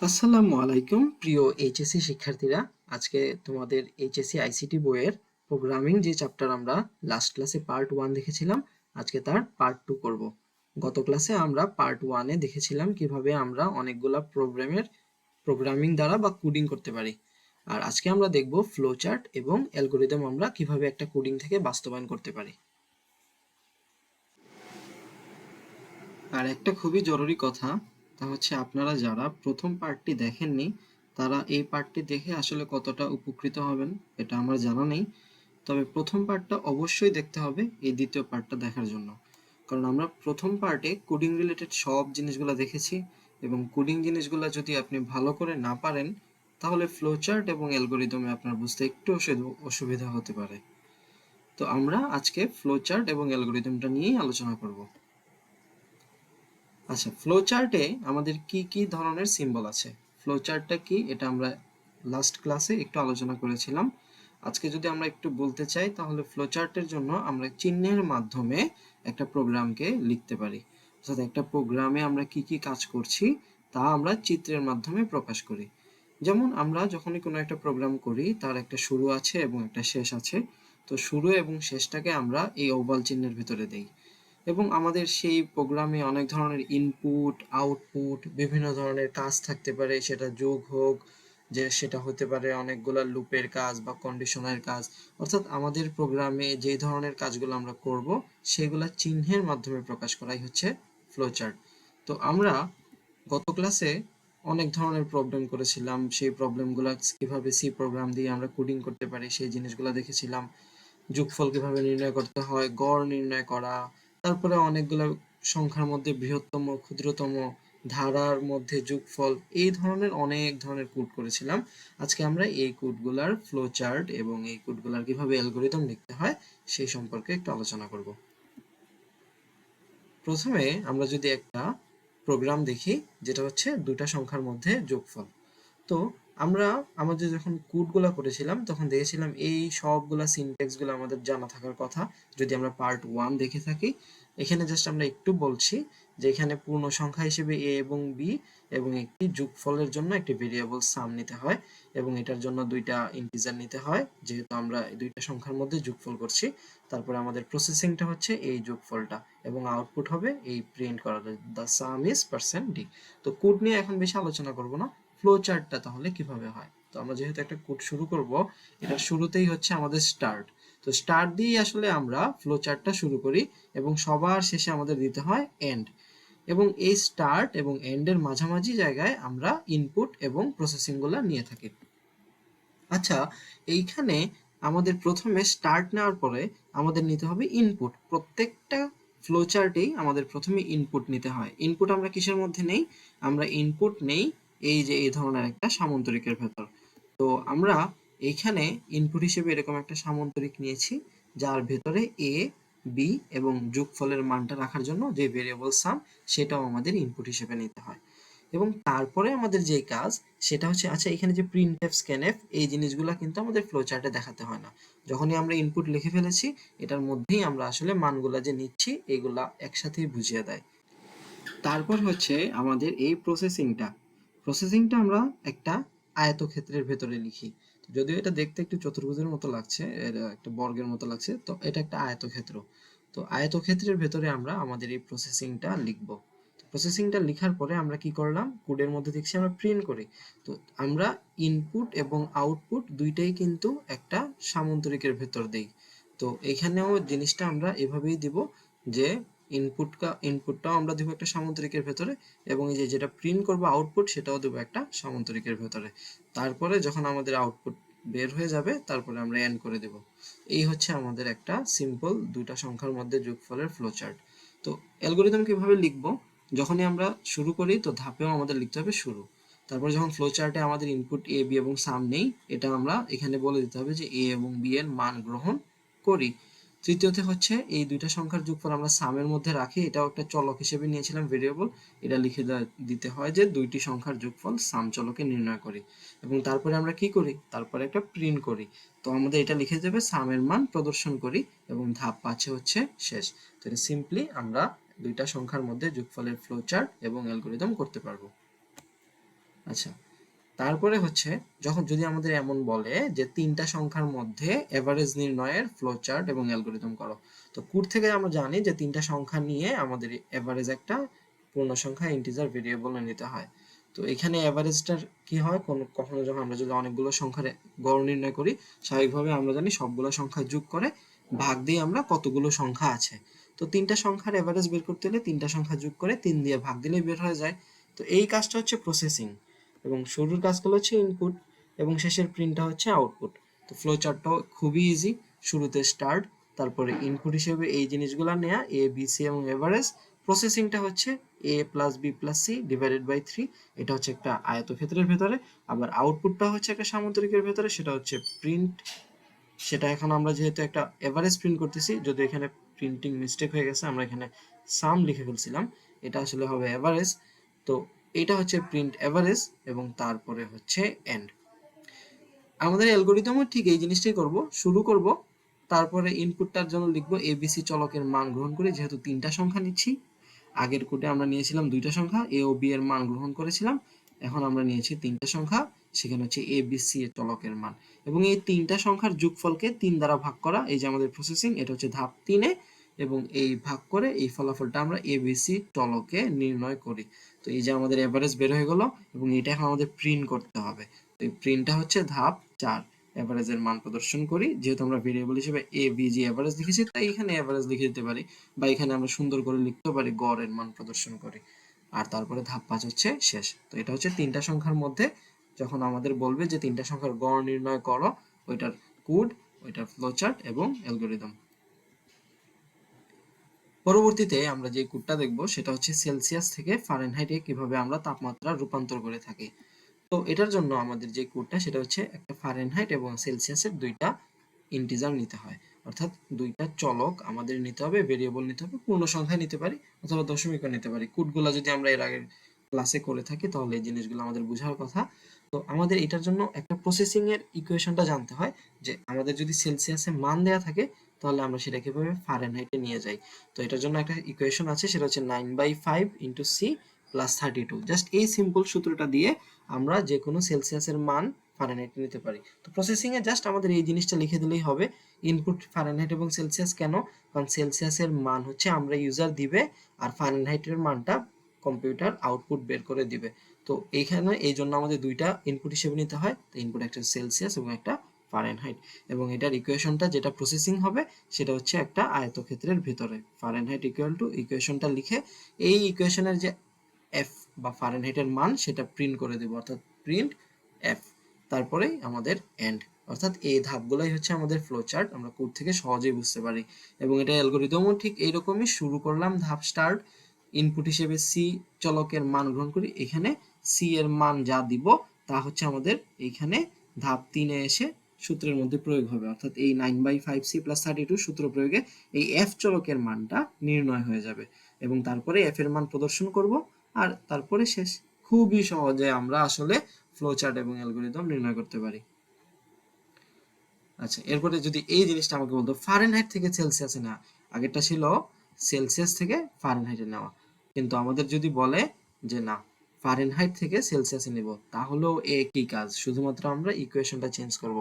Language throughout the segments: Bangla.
আসসালামু আলাইকুম প্রিয় এইচএসসি শিক্ষার্থীরা। আজকে তোমাদের এইচএসসি আইসিটি বইয়ের প্রোগ্রামিং যে চ্যাপ্টার আমরা লাস্ট ক্লাসে পার্ট 1 দেখেছিলাম, আজকে তার পার্ট 2 করব। গত ক্লাসে আমরা পার্ট 1 এ দেখেছিলাম কিভাবে আমরা অনেকগুলা প্রোগ্রামিং দ্বারা বা কোডিং করতে পারি। আর আজকে আমরা দেখব ফ্লো চার্ট এবং অ্যালগরিদম আমরা কিভাবে একটা কোডিং থেকে বাস্তবায়ন করতে পারি। আর একটা খুবই জরুরি কথা, তা হচ্ছে আপনারা যারা প্রথম পার্টটি দেখেননি তারা এই পার্টটি দেখে আসলে কতটা উপকৃত হবেন এটা আমার জানা নেই। তবে প্রথম পার্টটা অবশ্যই দেখতে হবে এই দ্বিতীয় পার্টটা দেখার জন্য, কারণ আমরা প্রথম পার্টে কোডিং রিলেটেড সব জিনিসগুলো দেখেছি এবং কোডিং জিনিসগুলো যদি আপনি ভালো করে না পারেন তাহলে ফ্লোচার্ট এবং অ্যালগরিদমে আপনার বুঝতে একটু অসুবিধা হতে পারে। তো আমরা আজকে ফ্লোচার্ট এবং অ্যালগরিদমটা নিয়েই আলোচনা করব। আচ্ছা, ফ্লো চার্টে আমাদের কি কি ধরনের সিম্বল আছে? ফ্লো চার্টটা কি এটা আমরা লাস্ট ক্লাসে একটু আলোচনা করেছিলাম। আজকে যদি আমরা একটু বলতে চাই তাহলে ফ্লো চার্টের জন্য আমরা চিহ্নের মাধ্যমে একটা প্রোগ্রামকে লিখতে পারি, অর্থাৎ একটা প্রোগ্রামে আমরা কি কি কাজ করছি তা আমরা চিত্রের মাধ্যমে প্রকাশ করি। যেমন আমরা যখনই কোনো একটা প্রোগ্রাম করি তার একটা শুরু আছে এবং একটা শেষ আছে। তো শুরু এবং শেষটাকে আমরা এই ওভাল চিহ্নের ভিতরে দেই এবং আমাদের সেই প্রোগ্রামে অনেক ধরনের ইনপুট আউটপুট বিভিন্ন ধরনের কাজ থাকতে পারে, সেটা যোগ হোক, যে সেটা হতে পারে অনেকগুলা লুপের কাজ বা কন্ডিশনের কাজ। অর্থাৎ আমাদের প্রোগ্রামে যে ধরনের কাজগুলো আমরা করব সেগুলা চিহ্নের মাধ্যমে প্রকাশ করাই হচ্ছে ফ্লোচার্ট। তো আমরা গত ক্লাসে অনেক ধরনের প্রবলেম করেছিলাম, সেই প্রবলেমগুলো কিভাবে সি প্রোগ্রাম দিয়ে আমরা কোডিং করতে পারি সেই জিনিসগুলো দেখেছিলাম। যোগফল কিভাবে নির্ণয় করতে হয়, গড় নির্ণয় করা, তারপরে অনেকগুলো সংখ্যার মধ্যে বৃহত্তম ক্ষুদ্রতম, ধারার মধ্যে যোগফল, এই ধরনের অনেক ধরনের কোড করেছিলাম। আজকে আমরা এই কোডগুলার ফ্লো চার্ট এবং এই কোডগুলার কিভাবে অ্যালগরিদম লিখতে হয় সেই সম্পর্কে একটু আলোচনা করব। প্রথমে আমরা যদি একটা প্রোগ্রাম দেখি যেটা হচ্ছে দুটা সংখ্যার মধ্যে যোগফল। তো আমরা আমাদের যখন কোডগুলা করেছিলাম তখন দেখেছিলাম এই সবগুলা সিনট্যাক্সগুলো আমাদের জানা থাকার কথা যদি আমরা পার্ট 1 দেখে থাকি। এখানে জাস্ট আমরা একটু বলছি যে এখানে পূর্ণ সংখ্যা হিসেবে এ এবং বি এবং একটি যোগফলের জন্য একটি ভেরিয়েবল সাম নিতে হয় এবং এটার জন্য দুইটা ইন্টিজার নিতে হয়, যেহেতু আমরা এই দুইটা সংখ্যার মধ্যে যোগফল করছি। তারপরে আমাদের প্রসেসিংটা হচ্ছে এই যোগফলটা এবং আউটপুট হবে এই প্রিন্ট করা, the some is percent D. তো কোড নিয়ে এখন বেশি আলোচনা করব না, ফ্লো চার্টটা তাহলে কিভাবে হয়। তো আমরা যেহেতু একটা কোড শুরু করব, এটার শুরুতেই হচ্ছে আমাদের স্টার্ট। তো স্টার্ট দিয়ে আসলে আমরা ফ্লো চার্টটা শুরু করি এবং সবার শেষে আমাদের দিতে হয় এন্ড, এবং এই স্টার্ট এবং এন্ড এর মাঝামাঝি জায়গায় আমরা ইনপুট এবং প্রসেসিং গুলা নিয়ে থাকি। আচ্ছা, এইখানে আমাদের প্রথমে স্টার্ট নেওয়ার পরে আমাদের নিতে হবে ইনপুট। প্রত্যেকটা ফ্লো চার্টেই আমাদের প্রথমে ইনপুট নিতে হয়। ইনপুট আমরা কিসের মধ্যে নেই? আমরা ইনপুট নেই এই যে এই ধরনের একটা সামন্তরিকের ভেতর। তো আমরা এইখানে ইনপুট হিসেবে এরকম একটা সামন্তরিক নিয়েছি যার ভেতরে এ বি এবং যোগফলের মানটা রাখার জন্য যে ভেরিয়েবল সাম সেটাও আমাদের ইনপুট হিসেবে নিতে হয়। এবং তারপরে আমাদের যে কাজ সেটা হচ্ছে, আচ্ছা এখানে যে প্রিন্টএফ স্ক্যানএফ এই জিনিসগুলো কিন্তু আমাদের ফ্লো চার্টে দেখাতে হয় না। যখনই আমরা ইনপুট লিখে ফেলেছি এটার মধ্যেই আমরা আসলে মানগুলা যে নিচ্ছি এগুলা একসাথেই বুঝিয়ে দেয়। তারপর হচ্ছে আমাদের এই প্রসেসিংটা আমরা একটা আয়তক্ষেত্রের ভেতরে লিখি। তো যদিও এটা দেখতে একটু চতুর্ভুজের মতো লাগছে, এটা একটা বর্গের মতো লাগছে, তো এটা একটা আয়তক্ষেত্র। তো আয়তক্ষেত্রের ভেতরে আমরা আমাদের এই প্রসেসিংটা লিখব। প্রসেসিংটা লিখার পরে আমরা কি করলাম, কোডের মধ্যে দেখছি আমরা প্রিন্ট করি। তো আমরা ইনপুট এবং আউটপুট দুইটাই কিন্তু একটা সামন্তরিকের ভেতর দেই। তো এখানেও জিনিসটা আমরা এভাবেই দিব যে ইনপুটটাও আমরা দেবো একটা সামন্তরিকের ভেতরে এবং এই যে যেটা প্রিন্ট করবো আউটপুট সেটাও দেবো একটা সামন্তরিকের ভেতরে। তারপরে যখন আমাদের আউটপুট বের হয়ে যাবে তারপরে আমরা এন্ড করে দেব। এই হচ্ছে আমাদের একটা সিম্পল দুটা সংখ্যার মধ্যে যোগফলের ফ্লোচার্ট। তো অ্যালগরিদম কিভাবে লিখবো? যখনই আমরা শুরু করি তো ধাপেও আমাদের লিখতে হবে শুরু। তারপর যখন ফ্লো চার্টে আমাদের ইনপুট এ বি এবং সাম নেই, এটা আমরা এখানে বলে দিতে হবে যে এ এবং বি এর মান গ্রহণ করি। তৃতীয়তে হচ্ছে এই দুইটা সংখ্যার যোগফল আমরা সামের মধ্যে রাখি, এটাও একটা চলক হিসেবে নিয়েছিলাম ভেরিয়েবল। এটা লিখে দিতে হয় যে দুইটি সংখ্যার যোগফল সাম চলকে নির্ণয় করি। এবং তারপরে আমরা কি করি, তারপরে একটা প্রিন্ট করি। তো আমাদের এটা লিখে দেবে সামের মান প্রদর্শন করি এবং ধাপ 5 হচ্ছে শেষ। তো এটা সিম্পলি আমরা দুইটা সংখ্যার মধ্যে যোগফলের ফ্লো চার্ট এবং অ্যালগরিদম করতে পারবো। আচ্ছা, তারপরে হচ্ছে যখন যদি আমাদের এমন বলে যে তিনটা সংখ্যার মধ্যে এভারেজ নির্ণয়ের ফ্লো চার্ট এবং অ্যালগরিদম করো, তো কোড থেকে আমরা জানি যে তিনটা সংখ্যা নিয়ে আমাদের এভারেজ একটা পূর্ণ সংখ্যা ইন্টিজার ভেরিয়েবল নিতে হয়। তো এখানে এভারেজটার কি হয়, কখনো যখন আমরা যদি অনেকগুলো সংখ্যার গড় নির্ণয় করি, স্বাভাবিকভাবে আমরা জানি সবগুলো সংখ্যা যোগ করে ভাগ দিয়ে আমরা কতগুলো সংখ্যা আছে। তো তিনটা সংখ্যার এভারেজ বের করতে হলে তিনটা সংখ্যা যোগ করে 3 দিয়ে ভাগ দিলেই বের হয়ে যায়। তো এই কাজটা হচ্ছে প্রসেসিং, এবং শুরুর কাজগুলো হচ্ছে ইনপুট এবং শেষের প্রিন্টটা হচ্ছে আউটপুট। তো ফ্লো চার্টটাও খুবই ইজি, শুরুতে স্টার্ট, তারপরে ইনপুট হিসেবে এই জিনিসগুলো নেয়া এ বি সি এবং এভারেজ, প্রসেসিংটা হচ্ছে A plus B plus C divided by 3, এটা হচ্ছে একটা আয়তক্ষেত্রের ভেতরে, আবার আউটপুটটা হচ্ছে একটা সামুদ্রিকের ভেতরে, সেটা হচ্ছে প্রিন্ট। সেটা এখন আমরা যেহেতু একটা এভারেজ প্রিন্ট করতেছি, যদি এখানে প্রিন্টিং মিস্টেক হয়ে গেছে, আমরা এখানে সাম লিখে ফেলছিলাম, এটা আসলে হবে এভারেজ। তো এটা হচ্ছে প্রিন্ট এভারেজ, এবং তারপরে হচ্ছে এন্ড। আমাদের অ্যালগরিদমও ঠিক এই জিনিসটাই করব, শুরু করব, তারপরে ইনপুটটার জন্য লিখব এবিসি চলকের মান গ্রহণ করে, যেহেতু তিনটা সংখ্যা নিচ্ছি, আগের কোডে আমরা নিয়েছিলাম দুইটা সংখ্যা এ ও বি এর মান গ্রহণ করেছিলাম, এখন আমরা নিয়েছি তিনটা সংখ্যা, সেখানে হচ্ছে এ বি সি এর চলকের মান, এবং এই তিনটা সংখ্যার যোগফলকে 3 দ্বারা ভাগ করা, এই যে আমাদের প্রসেসিং, এটা হচ্ছে ধাপ 3-এ, এবং এই ভাগ করে এই ফলাফলটা আমরা এবিসি চলকে নির্ণয় করি। তো এই যে আমাদের এভারেজ বের হয়ে গেল, এবং এটা এখন আমাদের প্রিন্ট করতে হবে। তো এই প্রিন্টটা হচ্ছে ধাপ 4, এভারেজের মান প্রদর্শন করি, যেহেতু আমরা ভেরিয়েবল হিসেবে এ বি জি এভারেজ লিখেছি, তাই এখানে এভারেজ লিখে দিতে পারি, বা এখানে আমরা সুন্দর করে লিখতে পারি গড়ের মান প্রদর্শন করি। আর তারপরে ধাপ 5 হচ্ছে শেষ। তো এটা হচ্ছে তিনটা সংখ্যার মধ্যে যখন আমাদের বলবে যে তিনটা সংখ্যার গড় নির্ণয় করো, ওইটার কোড, ওইটার ফ্লোচার্ট এবং অ্যালগরিদম। পরবর্তীতে আমরা যে কোডটা দেখব সেটা হচ্ছে সেলসিয়াস থেকে ফারেনহাইটে কিভাবে আমরা তাপমাত্রা রূপান্তর করে থাকি। তো এটার জন্য আমাদের যে কোডটা সেটা হচ্ছে একটা ফারেনহাইট এবং সেলসিয়াসের দুইটা ইন্টিজার নিতে হয়, অর্থাৎ দুইটা চলক আমাদের নিতে হবে, ভেরিয়েবল নিতে হবে, পূর্ণ সংখ্যা নিতে পারি অথবা দশমিকও নিতে পারি। কোডগুলো যদি আমরা এর আগের ক্লাসে করে থাকি তাহলে এই জিনিসগুলো আমাদের বোঝার কথা। তো আমাদের এটার জন্য একটা প্রসেসিং এর ইকুয়েশনটা জানতে হয়, যে আমাদের যদি সেলসিয়াসে মান দেয়া থাকে তাহলে আমরা সেটা কিভাবে ফারেনহাইটে নিয়ে যাই। তো এটার জন্য একটা ইকুয়েশন আছে, সেটা হচ্ছে 9/5 ইন্টু সি প্লাস 32। জাস্ট এই সিম্পল সূত্রটা দিয়ে আমরা যে কোনো সেলসিয়াসের মান ফারেনহাইটে নিতে পারি। তো প্রসেসিং এ জাস্ট আমাদের এই জিনিসটা লিখে দিলেই হবে। ইনপুট ফারেনহাইট এবং সেলসিয়াস কেন? কারণ সেলসিয়াসের মান হচ্ছে আমরা ইউজার দিবে, আর ফারেনহাইটের মানটা কম্পিউটার আউটপুট বের করে দিবে। তো এইখানে এই জন্য আমাদের দুইটা ইনপুট হিসেবে নিতে হয়। তো ইনপুট একটা সেলসিয়াস এবং একটা ফারেনহাইট, এবং এটার ইকুয়েশনটা যেটা প্রসেসিং হবে সেটা হচ্ছে একটা আয়তক্ষেত্রের ভিতরে। ফারেনহাইট ইকুয়াল টু ইকুয়েশনটা লিখে এই ইকুয়েশনের যে এফ বা ফারেনহাইটের মান সেটা প্রিন্ট করে দেব, অর্থাৎ প্রিন্ট এফ, তারপরে আমাদের এন্ড। অর্থাৎ এই ধাপগুলাই হচ্ছে আমাদের ফ্লো চার্ট, আমরা কোড থেকে সহজেই বুঝতে পারি। এবং এটা অ্যালগরিদমও ঠিক এইরকমই, শুরু করলাম ধাপ স্টার্ট, ইনপুট হিসেবে সি চলকের মান গ্রহণ করি, এখানে সি এর মান যা দিব তা হচ্ছে আমাদের এইখানে ধাপ 3-এ এসে সূত্রের মধ্যে প্রয়োগ হবে, অর্থাৎ এই 9/5 সি প্লাস 32 সূত্র প্রয়োগে এই এফ চলকের মানটা নির্ণয় হয়ে যাবে, এবং তারপরে এফ এর মান প্রদর্শন করব, আর তারপরে শেষ। খুবই সহজে আমরা আসলে ফ্লোচার্ট এবং অ্যালগরিদম নির্ণয় করতে পারি। আচ্ছা, এরপরে যদি এই জিনিসটা আমাকে বলতো ফারেনহাইট থেকে সেলসিয়াসে নেওয়া, আগেরটা ছিল সেলসিয়াস থেকে ফারেনহাইটে নেওয়া, কিন্তু আমাদের যদি বলে যে না ফারেনহাইট থেকে সেলসিয়াসে নিব, তাহলেও একই কাজ, শুধুমাত্র আমরা ইকুয়েশনটা চেঞ্জ করব।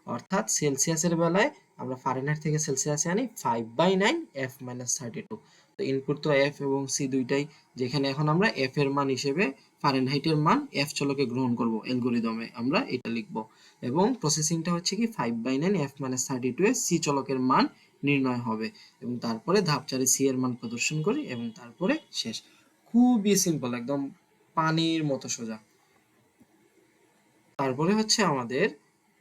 অর্থাৎ সেলসিয়াসের বেলায় আমরা ফারেনহাইট থেকে সেলসিয়াসে আনি 5/9 f মাইনাস 32। তো ইনপুট তো এফ এবং সি দুইটাই, যেখানে এখন আমরা এফ এর মান হিসেবে ফারেনহাইটের মান এফ চলকে গ্রহণ করব, অ্যালগরিদমে আমরা এটা লিখব, এবং প্রসেসিংটা হচ্ছে কি 5/9 f মাইনাস 32 এ সি চলকের মান নির্ণয় হবে, এবং তারপরে ধাপ 4-এ সি এর মান প্রদর্শন করি, এবং তারপরে শেষ। খুবই সিম্পল, একদম পানির মতো সোজা। তারপরে হচ্ছে আমাদের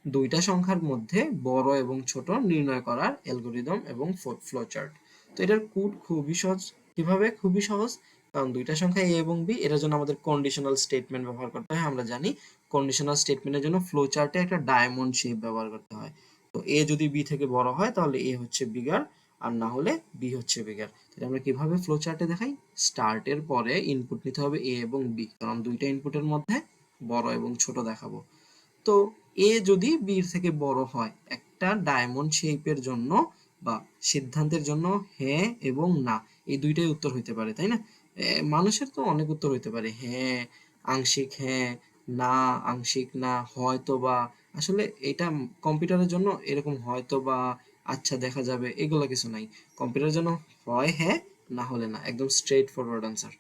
দুইটা সংখ্যার মধ্যে বড় এবং ছোট নির্ণয় করার অ্যালগরিদম এবং ফ্লো চার্ট। তো এটার কোড খুবই সহজ। কিভাবে? খুবই সহজ, কারণ দুইটা সংখ্যা এ এবং বি, এটার জন্য আমাদের কন্ডিশনাল স্টেটমেন্ট ব্যবহার করতে হয়। আমরা জানি কন্ডিশনাল স্টেটমেন্টের জন্য ফ্লো চার্টে একটা ডায়মন্ড শেপ ব্যবহার করতে হয়। তো এ যদি বি থেকে বড় হয় তাহলে এ হচ্ছে বিগার, আর না হলে বি হচ্ছে বিগার। তাহলে আমরা কিভাবে ফ্লো চার্টে দেখাই? স্টার্টের পরে ইনপুট নিতে হবে এ এবং বি, কারণ দুইটা ইনপুটের মধ্যে বড় এবং ছোট দেখাবো। তো এ যদি বির থেকে বড় হয়, একটা ডায়মন্ড শেপের জন্য বা সিদ্ধান্তের জন্য হ্যাঁ এবং না, এই দুইটাই উত্তর হইতে পারে, তাই না? মানুষের তো অনেক উত্তর হইতে পারে, হ্যাঁ, আংশিক হ্যাঁ, না, আংশিক না, হয়তো বা, আসলে এটা কম্পিউটারের জন্য এরকম হয়তো বা, আচ্ছা দেখা যাবে, এগুলো কিছু নাই। কম্পিউটারের জন্য হয় হ্যাঁ, না হলে না, একদম স্ট্রেট ফরওয়ার্ড আনসার।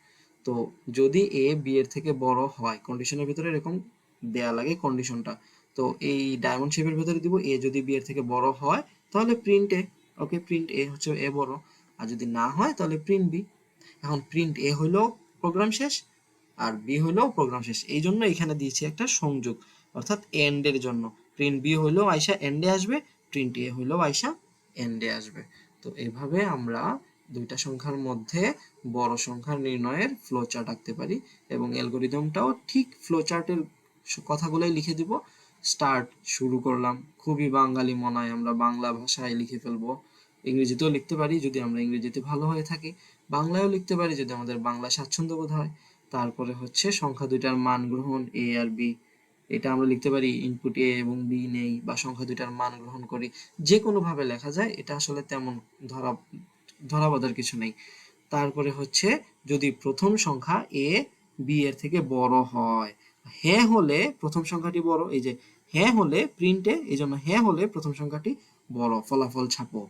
তো যদি এ বি এর থেকে বড় হয়, কন্ডিশনের ভিতরে এরকম দেয়া লাগে কন্ডিশনটা। তো এই ডায়মন্ড শেপের ভিতরে দিব এ যদি বি এর থেকে বড় হয় তাহলে প্রিন্ট এ। ওকে, প্রিন্ট এ হচ্ছে এ বড়, আর যদি না হয় তাহলে প্রিন্ট বি। এখন প্রিন্ট এ হইলেও প্রোগ্রাম শেষ, আর বি হইলেও প্রোগ্রাম শেষ, এই জন্য এখানে দিয়েছি একটা সংযোগ, অর্থাৎ এন্ড এর জন্য। প্রিন্ট বি হইলেও আইসা এন্ডে আসবে, প্রিন্ট এ হইলেও আইসা এন্ডে আসবে। তো এইভাবে আমরা দুইটা সংখ্যার মধ্যে বড় সংখ্যা নির্ণয়ের ফ্লো চার্ট আঁকতে পারি, এবং অ্যালগোরিদমটাও ঠিক ফ্লো চার্টের কথাগুলোই লিখে দিব। স্টার্ট, শুরু করলাম, খুবই বাঙালি মনায় আমরা বাংলা ভাষায় লিখে ফেলবো। ইংরেজিতেও লিখতে পারি যদি আমরা ইংরেজিতে ভালো হয়ে থাকি, বাংলায়ও লিখতে পারি যদি আমাদের বাংলা স্বাচ্ছন্দ্য বোধ হয়। তারপরে হচ্ছে সংখ্যা দুইটার মান গ্রহণ, এ আর বি। এটা আমরা লিখতে পারি ইনপুট এ এবং বি নেই, বা সংখ্যা দুইটার মান গ্রহণ করি, যে কোনো ভাবে লেখা যায়, এটা আসলে তেমন ধরা ধরা বাঁধার কিছু নেই। তারপরে হচ্ছে যদি প্রথম সংখ্যা এ বি এর থেকে বড় হয়, হ্যাঁ হলে প্রথম সংখ্যাটি বড়, এই যে হ্যাঁ হলে প্রিন্টে, এই জন্য হ্যাঁ হলে প্রথম সংখ্যাটি বড়, ফলাফল ছাপো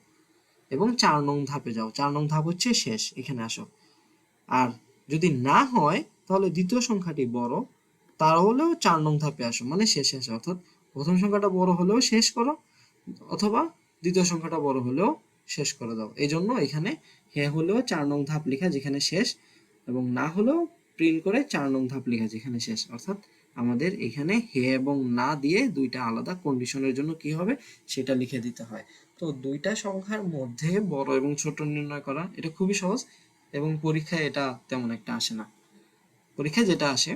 এবং 4 নং ধাপে যাও। 4 নং ধাপ হচ্ছে শেষ, এখানে আসো। আর যদি না হয় তাহলে দ্বিতীয় সংখ্যাটি বড়, তাহলেও 4 নং ধাপে আসো, মানে শেষে আসো। অর্থাৎ প্রথম সংখ্যাটা বড় হলেও শেষ করো, অথবা দ্বিতীয় সংখ্যাটা বড় হলেও শেষ করে দাও। এই জন্য এখানে হ্যাঁ হলেও 4 নং ধাপ লেখা যেখানে শেষ, এবং না হলেও প্রিন্ট করে 4 নং ধাপ লেখা যেখানে শেষ। অর্থাৎ আমাদের এখানে হ্যাঁ এবং না দিয়ে দুইটা আলাদা কন্ডিশনের জন্য কি হবে সেটা লিখে দিতে হয়। তো দুইটা সংখ্যার মধ্যে বড় এবং ছোট নির্ণয় করা এটা খুবই সহজ, এবং পরীক্ষায় এটা তেমন একটা আসে না। পরীক্ষায় যেটা আসে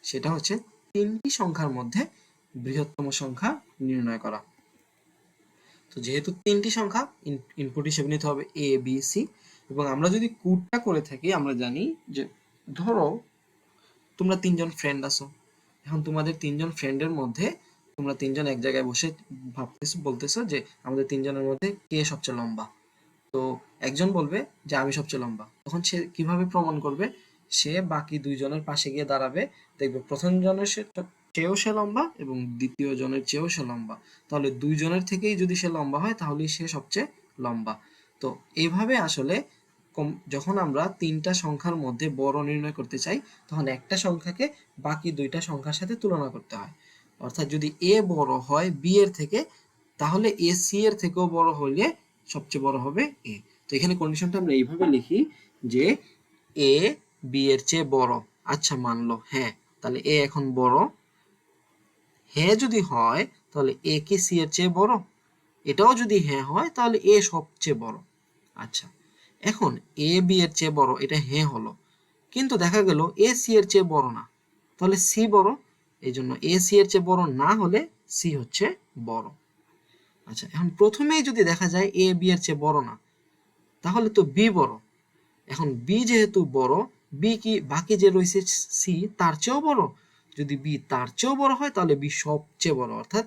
সেটা হচ্ছে তিনটি সংখ্যার মধ্যে বৃহত্তম সংখ্যা নির্ণয় করা। তো যেহেতু তিনটি সংখ্যা, ইনপুট হিসেবে নিতে হবে এ বি সি, এবং আমরা যদি কোডটা করে থাকি আমরা জানি যে, ধরো তোমরা তিনজন ফ্রেন্ড আছো, এখন তোমাদের তিনজন ফ্রেন্ডের মধ্যে তোমরা তিনজন এক জায়গায় বসে ভাবতেছো, বলতেছো যে আমাদের তিনজনের মধ্যে কে সবচেয়ে লম্বা। তো একজন বলবে যে আমি সবচেয়ে লম্বা, তখন সে কিভাবে প্রমাণ করবে? সে বাকি দুইজনের পাশে গিয়ে দাঁড়াবে, দেখবে প্রথম জনের চেয়েও সে লম্বা এবং দ্বিতীয় জনের চেয়েও সে লম্বা, তাহলে দুইজনের থেকেই যদি সে লম্বা হয় তাহলেই সে সবচেয়ে লম্বা। তো এইভাবে আসলে যখন আমরা তিনটা সংখ্যার মধ্যে বড় নির্ণয় করতে চাই, তখন একটা সংখ্যাকে বাকি দুইটা সংখ্যার সাথে তুলনা করতে হয়। অর্থাৎ যদি এ বড় হয় বি এর থেকে, তাহলে এ সি এর থেকেও বড় হলে সবচেয়ে বড় হবে এ। তো এখানে কন্ডিশনটা আমরা এইভাবে লিখি যে এ বি এর চেয়ে বড়। আচ্ছা মানলো হ্যাঁ, তাহলে এ এখন বড়। হ্যাঁ যদি হয় তাহলে এ কি সি এর চেয়ে বড়? এটাও যদি হ্যাঁ হয় তাহলে এ সবচেয়ে বড়। আচ্ছা, এখন এ বি এর চেয়ে বড়, এটা হ্যাঁ হলো, কিন্তু দেখা গেল এ সি এর চেয়ে বড় না, তাহলে সি বড়। এই জন্য এ সি এর চেয়ে বড় না হলে সি হচ্ছে বড়। আচ্ছা, এখন প্রথমেই যদি দেখা যায় এ বি এর চেয়ে বড় না, তাহলে তো বি বড়। এখন বি যেহেতু বড়, বি কি বাকি যে রয়েছে সি তার চেয়েও বড়? যদি বি তার চেয়েও বড় হয় তাহলে বি সবচেয়ে বড়, অর্থাৎ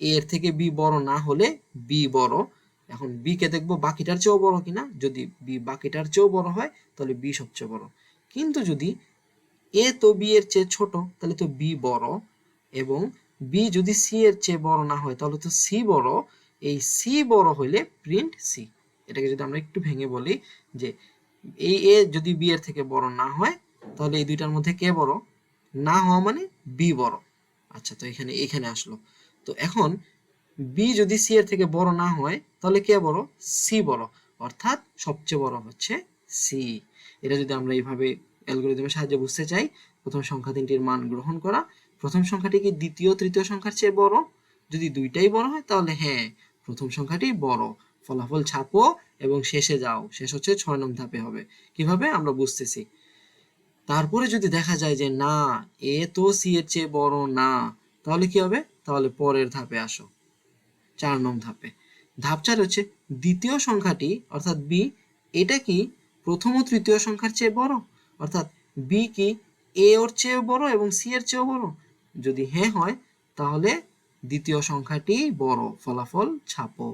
এর থেকে বি বড় না হলে বি বড়। এখন বি কে দেখবো বাকিটার চেয়েও বড় কিনা, যদি বি বাকিটার চেয়েও বড় হয় তাহলে বি সবচেয়ে বড়। কিন্তু যদি এ তো বি এর চেয়ে ছোট, তাহলে তো বি বড়, এবং বি যদি সি এর চেয়ে বড় না হয় তাহলে তো সি বড়। এই সি বড় হইলে প্রিন্ট সি। এটাকে যদি আমরা একটু ভেঙে বলি যে এই এ যদি বি এর থেকে বড় না হয় তাহলে এই দুইটার মধ্যে কে বড়? না হওয়া মানে বি বড়। আচ্ছা, তো এখানে এখানে আসলো। তো এখন বি যদি সি এর থেকে বড় না হয় তাহলে কে বড়? সি বড়, অর্থাৎ সবচেয়ে বড় হচ্ছে সি। এটা যদি আমরা এইভাবে অ্যালগরিদমের সাহায্যে বুঝতে চাই, প্রথম সংখ্যা তিনটির মান গ্রহণ করা, প্রথম সংখ্যাটি কি দ্বিতীয় তৃতীয় সংখ্যার চেয়ে বড়? যদি দুইটাই বড় হয় তাহলে হ্যাঁ, প্রথম সংখ্যাটি বড়, ফলাফল ছাপো এবং শেষে যাও। শেষ হচ্ছে 6 নং ধাপে হবে। কিভাবে আমরা বুঝতেছি। তারপরে যদি দেখা যায় যে না, এ তো সি এর চেয়ে বড় না, তাহলে কি হবে? তাহলে পরের ধাপে আসো, 4 নং ধাপে। ধাপ 4 হচ্ছে দ্বিতীয় সংখ্যাটি অর্থাৎ বি, এটা কি প্রথম ও তৃতীয় সংখ্যার চেয়ে বড়? অর্থাৎ বি কি এ ওর চেয়ে বড় এবং সি এর চেয়েও বড়? যদি হ্যাঁ হয় তাহলে দ্বিতীয় সংখ্যাটি বড়, ফলাফল ছাপো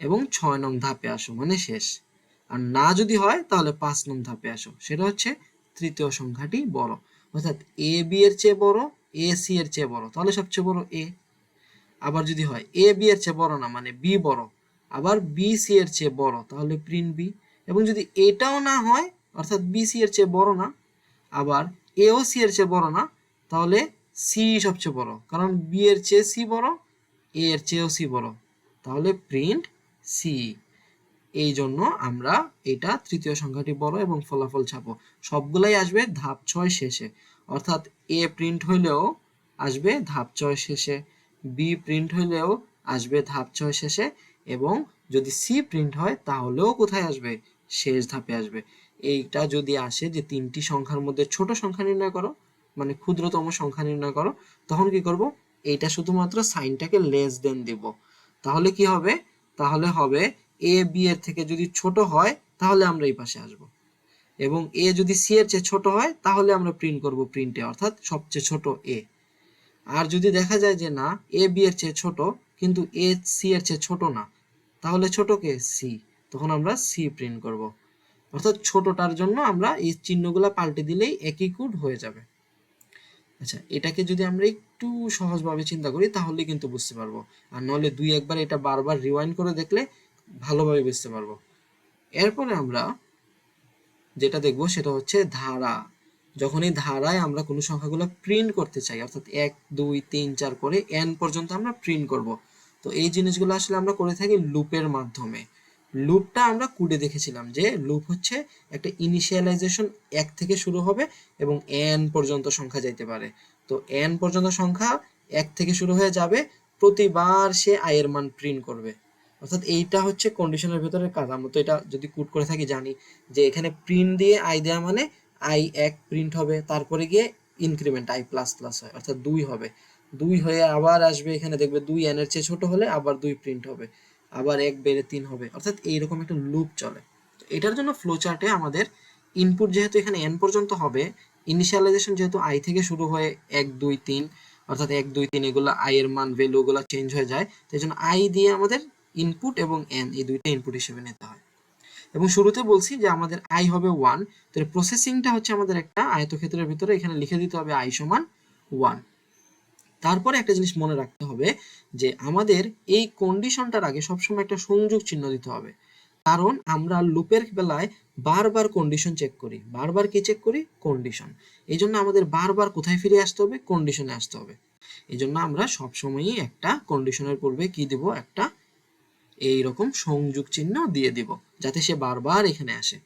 এবং 6 নং ধাপে আসো, মানে শেষ। আর না যদি হয় তাহলে 5 নং ধাপে আসো, সেটা হচ্ছে তৃতীয় সংখ্যাটি বড়। অর্থাৎ এ বি এর চেয়ে বড়, এ সি এর চেয়ে বড়, তাহলে সবচেয়ে বড় এ। আবার যদি হয় এ বি এর চেয়ে বড় না, মানে বি বড়, আবার বি সি এর চেয়ে বড়, তাহলে প্রিন্ট বি। এবং যদি এটাও না হয়, অর্থাৎ বি সি এর চেয়ে বড় না, আবার এও সি এর চেয়ে বড় না, তাহলে সি সবচেয়ে বড়, কারণ বি এর চেয়ে সি বড়, এ এর চেয়েও সি বড়, তাহলে প্রিন্ট সি। এই জন্য আমরা এটা তৃতীয় সংখ্যাটি বড় এবং ফলাফল ছাপো। সবগুলাই আসবে ধাপ 6 শেষে, অর্থাৎ এ প্রিন্ট হইলেও আসবে ধাপ 6 শেষে, বি প্রিন্ট হইলেও আসবে ধাপ 6 শেষে, এবং যদি সি প্রিন্ট হয় তাহলেও কোথায় আসবে, শেষ ধাপে আসবে। এইটা যদি আসে যে তিনটি সংখ্যার মধ্যে ছোট সংখ্যা নির্ণয় করো, মানে ক্ষুদ্রতম সংখ্যা নির্ণয় করো, তখন কি করব, এইটা শুধুমাত্র সাইনটাকে লেস দেন দিব। তাহলে কি হবে, তাহলে হবে এ বি এর থেকে যদি ছোট হয় তাহলে আমরা এই পাশে আসব, এবং এ যদি সি এর চেয়ে ছোট হয় তাহলে আমরা প্রিন্ট করব প্রিন্টে, অর্থাৎ সবচেয়ে ছোট এ। আর যদি দেখা যায় যে না, এ বি এর চেয়ে ছোট কিন্তু এ সি এর চেয়ে ছোট না, তাহলে ছোট কে, সি, তখন আমরা সি প্রিন্ট করব। অর্থাৎ ছোটটার জন্য আমরা এই চিহ্নগুলো পাল্টে দিলেই একই কোড হয়ে যাবে। আচ্ছা, এটাকে যদি আমরা একটু সহজভাবে চিন্তা করি তাহলে কিন্তু বুঝতে পারবো, আর নলে দুই একবার এটা বারবার রিওয়াইন্ড করে দেখলে ভালোভাবে বুঝতে পারবো। এরপরে আমরা যেটা দেখব সেটা হচ্ছে ধারা। যখন এই ধারায় আমরা কোনো সংখ্যাগুলো প্রিন্ট করতে চাই, অর্থাৎ 1 2 3 4 করে n পর্যন্ত আমরা প্রিন্ট করব, তো এই জিনিসগুলো আসলে আমরা করে থাকি লুপের মাধ্যমে। লুপটা আমরা কোডে দেখেছিলাম যে লুপ হচ্ছে একটা ইনিশিয়ালাইজেশন 1 থেকে শুরু হবে এবং n পর্যন্ত সংখ্যা যাইতে পারে। তো n পর্যন্ত সংখ্যা 1 থেকে শুরু হয়ে যাবে, প্রতিবার সে i এর মান প্রিন্ট করবে। অর্থাৎ এইটা হচ্ছে কন্ডিশনের ভেতরের কাজ। আমরা তো এটা যদি কোড করে থাকি জানি যে এখানে প্রিন্ট দিয়ে আই দেওয়া মানে আই 1 প্রিন্ট হবে, তারপরে গিয়ে ইনক্রিমেন্ট আই প্লাস প্লাস হয়, অর্থাৎ 2 হবে, 2 হয়ে আবার আসবে, এখানে দেখবে 2 n এর চেয়ে ছোট হলে আবার 2 প্রিন্ট হবে, আবার 1 বেড়ে 3 হবে, অর্থাৎ এইরকম একটা লুপ চলে। তো এটার জন্য ফ্লো চার্টে আমাদের ইনপুট যেহেতু এখানে n পর্যন্ত হবে, ইনিশিয়ালাইজেশন যেহেতু i থেকে শুরু হয়ে 1 2 3, অর্থাৎ 1 2 3 এগুলো i এর মান ভ্যালুগুলো চেঞ্জ হয়ে যায়, তাই জন্য i দিয়ে আমাদের ইনপুট এবং n এই দুইটা ইনপুট হিসেবে নিতে হয়। এবং শুরুতে বলছি যে আমাদের i হবে 1, তো প্রসেসিংটা হচ্ছে আমাদের একটা আয়তক্ষেত্রের ভিতরে এখানে লিখে দিতে হবে i সমান 1। তারপরে একটা জিনিস মনে রাখতে হবে যে আমাদের এই কন্ডিশনটার আগে সবসময় একটা সংযোগ চিহ্ন দিতে হবে, কারণ আমরা লুপের বেলায় বারবার কন্ডিশন চেক করি। বারবার কি চেক করি, কন্ডিশন। এই জন্য আমাদের বারবার কোথায় ফিরে আসতে হবে, কন্ডিশনে আসতে হবে। এই জন্য আমরা সবসময়ই একটা কন্ডিশনের পূর্বে কি দিব, একটা এইরকম সংযোগ চিহ্ন দিয়ে দিব যাতে সে বারবার এখানে আসে।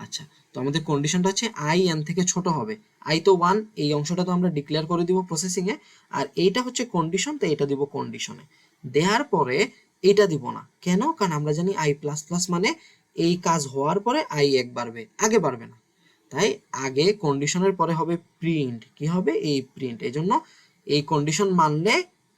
আচ্ছা, তো আমাদের কন্ডিশনটা হচ্ছে আই এন থেকে ছোট হবে, আই তো 1, এই অংশটা তো আমরা ডিক্লেয়ার করে দিব প্রসেসিং এ, আর এইটা হচ্ছে কন্ডিশন, তো এটা দিব কন্ডিশনে। দেওয়ার পরে এটা দিব না, কেন, কারণ আমরা জানি আই প্লাস প্লাস মানে এই কাজ হওয়ার পরে আই 1 বাড়বে, আগে বাড়বে না। তাই আগে কন্ডিশনের পরে হবে প্রিন্ট, কি হবে, এই প্রিন্ট। এই জন্য এই কন্ডিশন মানলে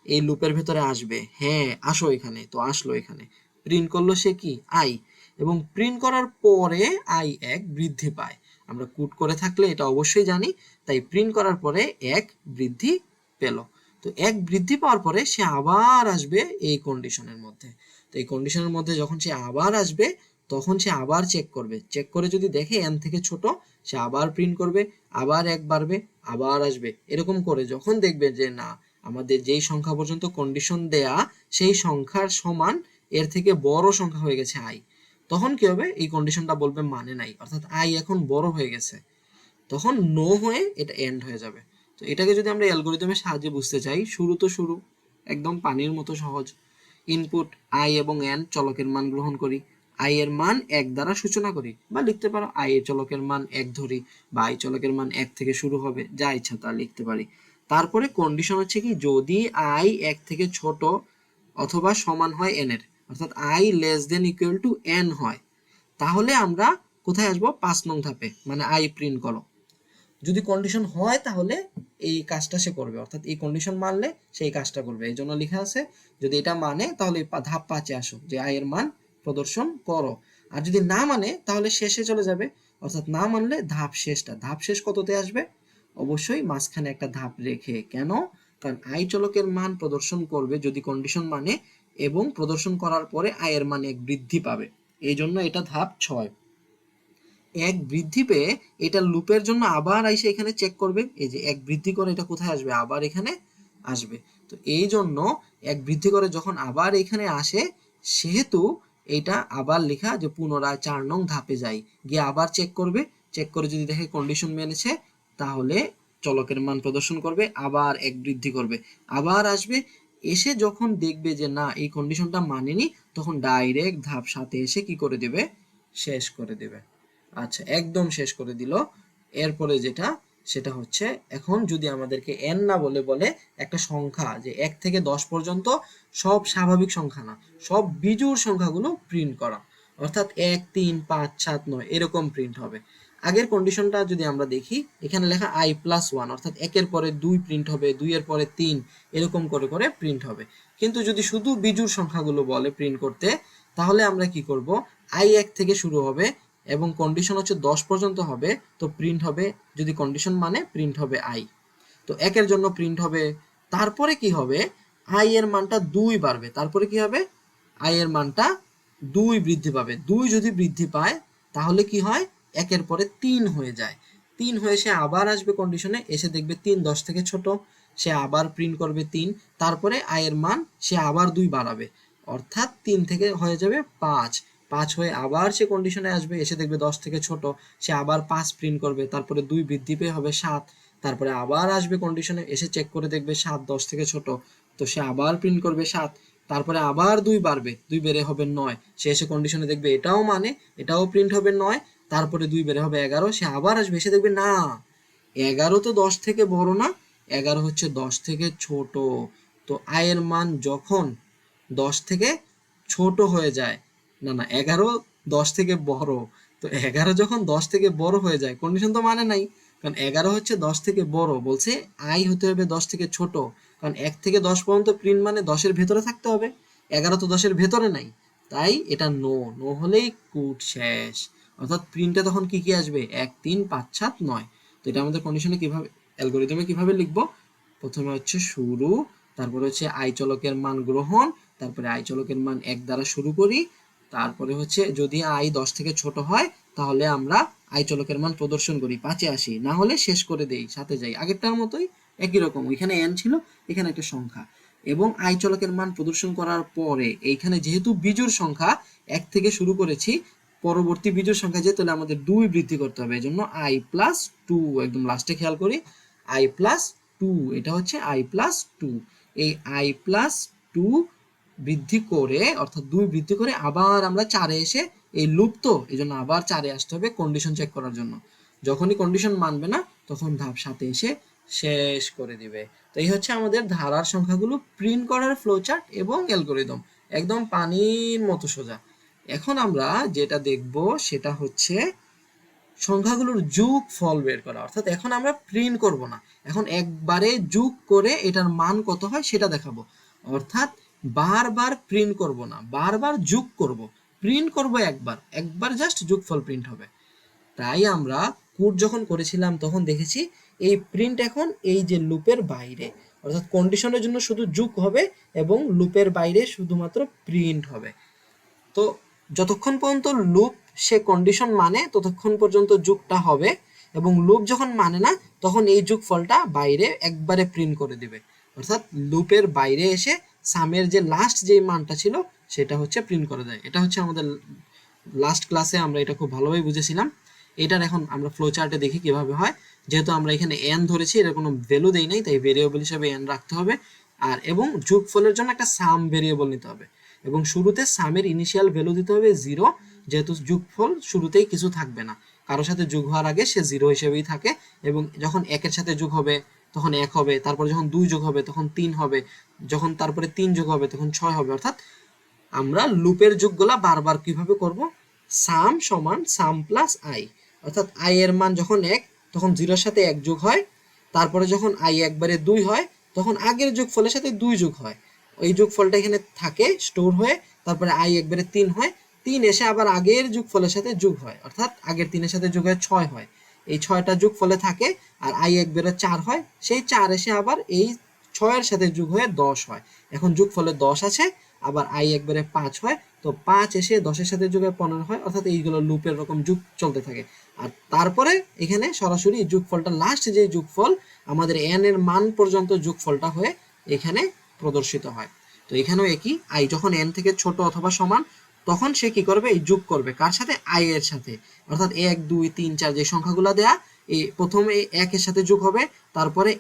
এই লুপের ভেতরে আসবে, হ্যাঁ আসো এখানে, তো আসলো এখানে, প্রিন্ট করলো সে কি, আই, এবং প্রিন্ট করার পরে আই 1 বৃদ্ধি পায়। আমরা কোড করে থাকলে এটা অবশ্যই জানি, তাই প্রিন্ট করার পরে 1 বৃদ্ধি পেল। তো 1 বৃদ্ধি পাওয়ার পরে সে আবার আসবে এই কন্ডিশনের মধ্যে। তো এই কন্ডিশনের মধ্যে যখন সে আবার আসবে তখন সে আবার চেক করবে, চেক করে যদি দেখে n থেকে ছোট সে আবার প্রিন্ট করবে, আবার 1 বাড়বে, আবার আসবে, এরকম করে যখন দেখবে যে না আমাদের যেই সংখ্যা পর্যন্ত কন্ডিশন দেয়া সেই সংখ্যার সমান এর থেকে বড় সংখ্যা হয়ে গেছে আই, তখন কি হবে, এই কন্ডিশনটা বলবে মানে নাই, অর্থাৎ আই এখন বড় হয়ে গেছে, তখন নো হয়ে এটা এন্ড হয়ে যাবে। তো এটাকে যদি আমরা অ্যালগরিদমের সাহায্যে বুঝতে চাই, শুরু তো শুরু একদম পানির মতো সহজ। ইনপুট আই এবং এন চলকের মান গ্রহণ করি, আই এর মান 1 দ্বারা সূচনা করি, বা লিখতে পারো আই এর চলকের মান 1 ধরি, বা আই চলকের মান 1 থেকে শুরু হবে, যা ইচ্ছা তা লিখতে পারি। তারপরে কন্ডিশন হচ্ছে কি, যদি আই 1 থেকে ছোট অথবা সমান হয় এন এর, অর্থাৎ I less than equal to N হয়, তাহলে আমরা কোথায় আসবো, 5 নং ধাপে, মানে আই প্রিন্ট করো। যদি কন্ডিশন হয় তাহলে এই কাজটা সে করবে, অর্থাৎ এই কন্ডিশন মানলে সেই কাজটা করবে। এই জন্য লেখা আছে যদি এটা মানে তাহলে ধাপ 5-এ আসো, যে আই এর মান প্রদর্শন করো। আর যদি না মানে তাহলে শেষে চলে যাবে, অর্থাৎ না মানলে ধাপ শেষটা, ধাপ শেষ কততে আসবে, অবশ্যই মাঝখানে একটা ধাপ রেখে। কেন, কারণ আই চলকের মান প্রদর্শন করবে যদি কন্ডিশন মানে, এবং প্রদর্শন করার পরে আই এর মান 1 বৃদ্ধি পাবে, এই জন্য এটা ধাপ 6। এক বৃদ্ধি পেয়ে এটা লুপের জন্য আবার এসে এখানে চেক করবে, এই যে এক বৃদ্ধি করে এটা কোথায় আসবে, আবার এখানে আসবে। তো এই জন্য এক বৃদ্ধি করে যখন আবার এখানে আসে, সেহেতু এটা আবার লেখা যে পুনরায় 4 নং ধাপে যাই, গিয়ে আবার চেক করবে, চেক করে যদি দেখে কন্ডিশন মেনেছে তাহলে চলকের মান প্রদর্শন করবে, আবার এক বৃদ্ধি করবে, আবার আসবে, এসে যখন দেখবে যে না এই কন্ডিশনটা মানেনি, তখন ডাইরেক্ট ধাপ 7 এসে কি করে দেবে, শেষ করে দেবে। আচ্ছা, একদম শেষ করে দিল। এরপরে যেটা সেটা হচ্ছে, এখন যদি আমাদেরকে n না বলে বলে একটা সংখ্যা যে 1 থেকে 10 পর্যন্ত সব স্বাভাবিক সংখ্যা না, সব বিজোড় সংখ্যাগুলো প্রিন্ট করা, অর্থাৎ 1 3 5 7 9 এরকম প্রিন্ট হবে। আগের কন্ডিশনটা যদি আমরা দেখি, এখানে লেখা i+1, অর্থাৎ 1 এর পরে 2 প্রিন্ট হবে, 2 এর পরে 3, এরকম করে করে প্রিন্ট হবে। কিন্তু যদি শুধু বিজোড় সংখ্যাগুলো বলে প্রিন্ট করতে, তাহলে আমরা কি করব, i1 থেকে শুরু হবে এবং কন্ডিশন হচ্ছে 10 পর্যন্ত হবে, তো প্রিন্ট হবে, যদি কন্ডিশন মানে প্রিন্ট হবে i। তো 1 এর জন্য প্রিন্ট হবে, তারপরে কি হবে, i এর মানটা 2 বাড়বে, তারপরে কি হবে, i এর মানটা 2 বৃদ্ধি পাবে। 2 যদি বৃদ্ধি পায় তাহলে কি হয়, 1 এর পরে 3 হয়ে যায়, 3 হয়ে সে আবার আসবে কন্ডিশনে, এসে দেখবে 3 10 থেকে ছোট, সে আবার প্রিন্ট করবে 3, তারপরে i এর মান সে আবার 2 বাড়াবে, অর্থাৎ 3 থেকে হয়ে যাবে 5, 5 হয়ে আবার সে কন্ডিশনে আসবে, এসে দেখবে 10 থেকে ছোট, সে আবার 5 প্রিন্ট করবে, তারপরে 2 বৃদ্ধি পেয়ে হবে 7, তারপরে আবার আসবে কন্ডিশনে, এসে চেক করে দেখবে 7 10 থেকে ছোট, তো সে আবার প্রিন্ট করবে 7, তারপরে আবার 2 বাড়বে, 2 বেড়ে হবে 9, সে এসে কন্ডিশনে দেখবে এটাও মানে, এটাও প্রিন্ট হবে 9, তারপরে 2 বেড়ে হবে 11, সে আবার আসবে, এসে দেখবে না 11 তো 10 থেকে বড় না, 11 হচ্ছে 10 থেকে ছোট। তো i এর মান যখন 10 থেকে ছোট হয়ে যায়, না না 11 10 থেকে বড়, তো 11 যখন 10 থেকে বড় হয়ে যায়, কন্ডিশন তো মানে নাই, কারণ 11 হচ্ছে 10 থেকে বড়, বলছে i হতে হবে 10 থেকে ছোট, কারণ 1 থেকে 10 পর্যন্ত প্রিন্ট মানে 10 এর ভেতরে থাকতে হবে, 11 তো 10 এর ভেতরে নাই, তাই এটা নো, নো হলেই কোড শেষ। অর্থাৎ প্রিন্টে তখন কি কি আসবে, 1 3 5 7 9। তো এটা আমাদের কন্ডিশনে কিভাবে, অ্যালগরিদমে কিভাবে লিখবো, প্রথমে হচ্ছে শুরু, তারপরে হচ্ছে i চলকের মান গ্রহণ, তারপরে i চলকের মান 1 দ্বারা শুরু করি, তারপরে হচ্ছে যদি i 10 থেকে ছোট হয় তাহলে আমরা i চলকের মান প্রদর্শন করি, 5 এ আসি, না হলে শেষ করে দেই, সাথে যাই, আগেরটার মতোই একই রকম, ওইখানে n ছিল, এখানে একটা সংখ্যা, এবং i চলকের মান প্রদর্শন করার পরে এইখানে যেহেতু বিজোড় সংখ্যা 1 থেকে শুরু করেছি, পরবর্তী বিজোড় সংখ্যা যেহেতু তাহলে আমাদের 2 বৃদ্ধি করতে হবে, এজন্য i+2, একদম লাস্টে খেয়াল করি, i+2, এটা হচ্ছে i+2, এই i+2 বৃদ্ধি করে, অর্থাৎ 2 বৃদ্ধি করে আবার আমরা 4 এ এসে, এই লুপ তো এই জন্য আবার 4 এ আসতে হবে কন্ডিশন চেক করার জন্য, যখনই কন্ডিশন মানবে না তখন ধাপ 7 এ এসে শেষ করে দিবে। তো এই হচ্ছে আমাদের ধারার সংখ্যাগুলো প্রিন্ট করার ফ্লোচার্ট এবং অ্যালগরিদম, একদম পানির মতো সোজা। এখন আমরা যেটা দেখব সেটা হচ্ছে সংখ্যাগুলোর যোগ ফল বের করা, অর্থাৎ এখন আমরা প্রিন্ট করব না, এখন একবারে যোগ করে এটার মান কত হয় সেটা দেখাবো, অর্থাৎ বারবার প্রিন্ট করব না, বারবার যোগ করব, প্রিন্ট করব একবার, একবার জাস্ট যোগফল প্রিন্ট হবে। তাই আমরা কোড যখন করেছিলাম তখন দেখেছি এই প্রিন্ট এখন এই যে লুপের বাইরে, অর্থাৎ কন্ডিশনের জন্য শুধু যোগ হবে এবং লুপের বাইরে শুধুমাত্র প্রিন্ট হবে। তো যতক্ষণ পর্যন্ত লুপ সে কন্ডিশন মানে ততক্ষণ পর্যন্ত যোগটা হবে, এবং লুপ যখন মানে না তখন এই যোগফলটা বাইরে একবারে প্রিন্ট করে দিবে, অর্থাৎ লুপের বাইরে এসে সামের যে লাস্ট যে মানটা ছিল সেটা হচ্ছে প্রিন্ট করে দেয়। এটা হচ্ছে আমাদের লাস্ট ক্লাসে আমরা এটা খুব ভালোভাবে বুঝেছিলাম। এটার এখন আমরা ফ্লো চার্টে দেখি কিভাবে হয়। যেহেতু আমরা এখানে n ধরেছি, এর কোনো ভ্যালু দেই নাই, তাই ভেরিয়েবল হিসেবে n রাখতে হবে, আর এবং যোগফলের জন্য একটা সাম ভেরিয়েবল নিতে হবে, এবং শুরুতে সামের ইনিশিয়াল ভ্যালু দিতে হবে 0, যেহেতু যোগফল শুরুতেই কিছু থাকবে না, কারোর সাথে যোগ হওয়ার আগে সে 0 হিসেবেই থাকে, এবং যখন 1 এর সাথে যোগ হবে তখন 1 হবে, তারপরে যখন 2 যোগ হবে তখন 3 হবে, যখন তারপরে 3 যোগ হবে তখন 6 হবে। অর্থাৎ আমরা লুপের যোগগুলা বারবার কিভাবে করব, সাম সমান সাম প্লাস আই, অর্থাৎ আই এর মান যখন 1 তখন 0 এর সাথে 1 যোগ হয়, তারপরে যখন আই একবারে 2 হয় তখন আগের যোগফলের সাথে 2 যোগ হয়, ওই যোগফলটা এখানে থাকে স্টোর হয়ে, তারপরে আই একবারে 3 হয়, 3 এসে আবার আগের যোগফলের সাথে যোগ হয়, অর্থাৎ আগের 3 এর সাথে যোগ হয়ে 6 হয়, এই 6টা যোগফলে থাকে, আর আই একবারে 4 হয়, সেই 4 এসে আবার এই 6 এর সাথে যোগ হয়ে 10 হয়। এখন যোগফলে 10 আছে, আবার আই একবারে 5 হয়, তো 5 এসে 10-এর সাথে যোগ হয় 15 হয়, অর্থাৎ এইগুলো লুপের রকম যুগ চলতে থাকে। আর তারপরে এখানে সরাসরি যোগফলটা লাস্ট যে যোগফল আমাদের n এর মান পর্যন্ত যোগফলটা হয়ে এখানে প্রদর্শিত হয়। তো এখানেও একই, i যখন n থেকে ছোট অথবা সমান তখন সে কি করবে, এই যোগ করবে কার সাথে, i এর সাথে। অর্থাৎ 1 2 3 4 যে সংখ্যাগুলো দেয়া, এই প্রথমে 1 এর সাথে যোগ হবে, তারপরে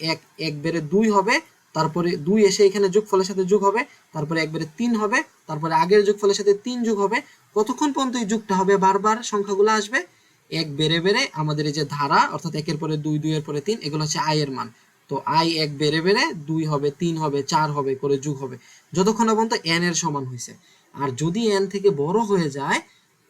1 বেড়ে 2 হবে, তারপরে 2 এসে এখানে যোগফলের সাথে যোগ হবে, তারপরে 1 বেড়ে 3 হবে, তারপরে আগের যোগফলের সাথে 3 যোগ হবে। কতক্ষণ পর্যন্ত এই যোগটা হবে, বারবার সংখ্যাগুলো আসবে, 1 বেড়ে বেড়ে আমাদের এই যে ধারা, অর্থাৎ 1 এর পরে 2 2 এর পরে 3, এগুলো হচ্ছে i এর মান। তো i 1 বেড়ে বেড়ে 2 হবে, 3 হবে, 4 হবে করে যোগ হবে যতক্ষণ না পর্যন্ত n এর সমান হয়েছে। আর যদি n থেকে বড় হয়ে যায়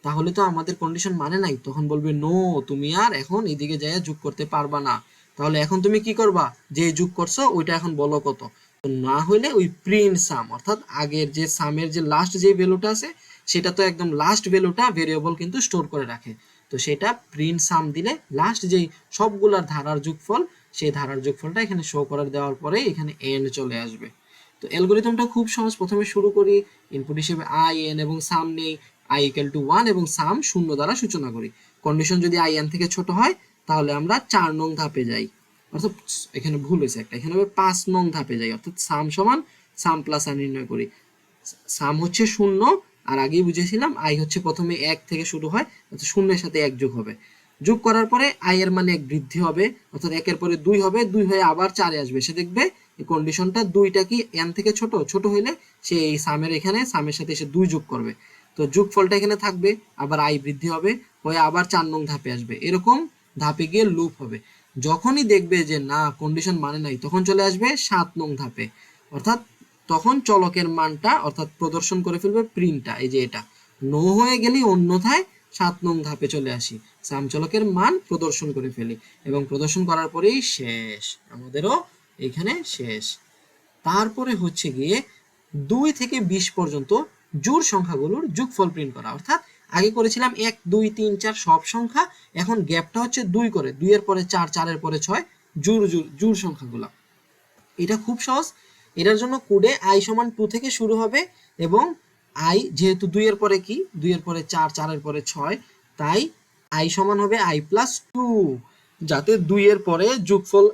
তাহলে তো আমাদের কন্ডিশন মানে নাই, তখন বলবে নো, তুমি আর এখন এদিকে যাইয়া যোগ করতে পারবা না। তাহলে এখন তুমি কি করবা, যে যোগ করছো ওইটা এখন বলো কত। তো না হইলে ওই প্রিন্ট সাম, অর্থাৎ আগের যে সামের যে লাস্ট যে ভ্যালুটা আছে সেটা তো একদম লাস্ট ভ্যালুটা ভেরিয়েবল কিন্তু স্টোর করে রাখে, তো সেটা প্রিন্ট সাম দিলে লাস্ট যেই সবগুলার ধারার যোগফল, সেই ধারার যোগফলটা এখানে শো করে দেওয়ার পরে এখানে এন্ড চলে আসবে। তো অ্যালগরিদমটা খুব সহজ। প্রথমে শুরু করি, ইনপুট হিসেবে i n এবং সাম নেই, i = 1 এবং সাম 0 দ্বারা সূচনা করি। কন্ডিশন যদি i n থেকে ছোট হয় তাহলে আমরা 4 নং ধাপে যাই, অর্থাৎ এখানে ভুল হয়েছে একটা, এখানে হবে 5 নং ধাপে যাই, অর্থাৎ সাম সমান সাম প্লাস i নির্ণয় করি। সাম হচ্ছে 0, আর আগেই বুঝেছিলাম i হচ্ছে প্রথমে 1 থেকে শুরু হয়, অর্থাৎ 0 এর সাথে 1 যোগ হবে। যোগ করার পরে i এর মানে 1 বৃদ্ধি হবে, অর্থাৎ 1 এর পরে 2 হবে, 2 হয়ে আবার 4 এ আসবে। সে দেখবে এই কন্ডিশনটা 2টা কি n থেকে ছোট, ছোট হইলে সে এই সামের এখানে সামের সাথে এসে 2 যোগ করবে। তো যোগফলটা এখানে থাকবে, আবার i বৃদ্ধি হবে, হয়ে আবার 4 নং ধাপে আসবে, এরকম ধাপে গিয়ে লুপ হবে। যখনই দেখবে যে না কন্ডিশন মানে নাই, তখন চলে আসবে 7 নং ধাপে, অর্থাৎ তখন চলকের মানটা অর্থাৎ প্রদর্শন করে ফেলবে প্রিন্টটা, এই যে এটা নো হয়ে গেলেই অন্যথায় 7 নং ধাপে চলে আসি, সাম চলকের মান প্রদর্শন করে ফেলি এবং প্রদর্শন করার পরেই শেষ, আমাদেরও এখানে শেষ। তারপরে হচ্ছে গিয়ে 2 থেকে 20 পর্যন্ত জোড় সংখ্যাগুলোর যোগফল প্রিন্ট করা, অর্থাৎ আগে করেছিলাম 1 2 3 4 সব সংখ্যা, এখন গ্যাপটা হচ্ছে 2 করে, 2 এর পরে 4, 4 এর পরে 6, জোড় সংখ্যাগুলো। এটা খুব সহজ। এটার জন্য কোডে i সমান 2 থেকে শুরু হবে এবং i যেহেতু 2 এর পরে কি, 2 এর পরে 4, 4 এর পরে 6, তাই i সমান হবে i প্লাস 2, যাতে 2 এর পরে যোগফল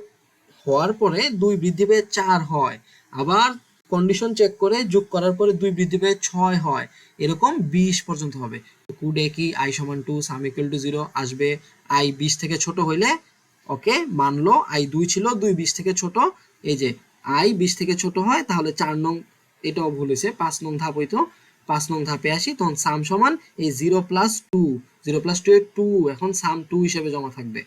হওয়ার পরে 2 বৃদ্ধি পেয়ে 4 হয়, আবার কন্ডিশন চেক করে যোগ করার পরে 2 বৃদ্ধি পেয়ে 6 হয়, এরকম 20 পর্যন্ত হবে। কোডে কি i সমান 2 সাম ইকুয়াল টু 0 আসবে, i 20 থেকে ছোট হইলে ওকে মানলো i 2 ছিল, 2 20 থেকে ছোট, এই যে i 20 থেকে ছোট হয় তাহলে 4 নং, এটাও ভুল হয়েছে, 5 নং ধাপ হইতো, 5 নং ধাপে আসি, তখন সাম সমান এই 0 প্লাস 2, 0 প্লাস 2 এর 2, এখন সাম 2 হিসেবে জমা থাকবে।